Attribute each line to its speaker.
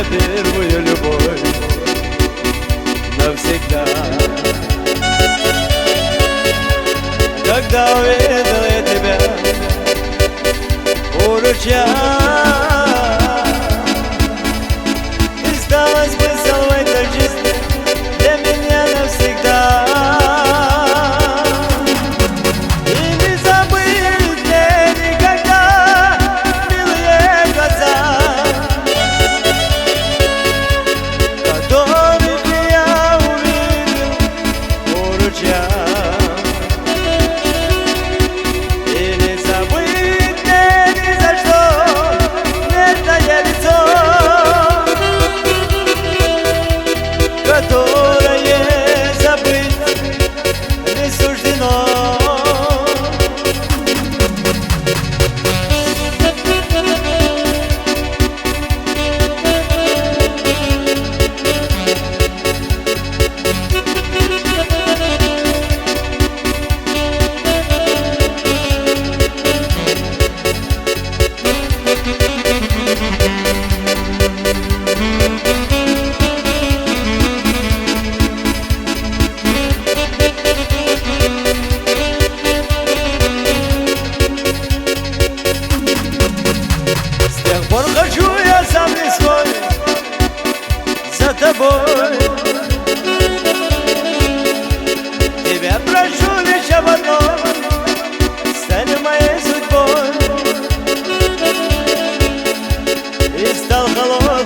Speaker 1: первую любовь навсегда. Когда увидел я тебя у ручья, и стало смысл в этой жизни для меня навсегда. И не забыть мне никогда милые глаза, которых я увидел у ручья. Которое забыть не суждено. Хожу я сам не свой за тобой. Тебя прошу лишь об одном: стань моей судьбой. И стал холодным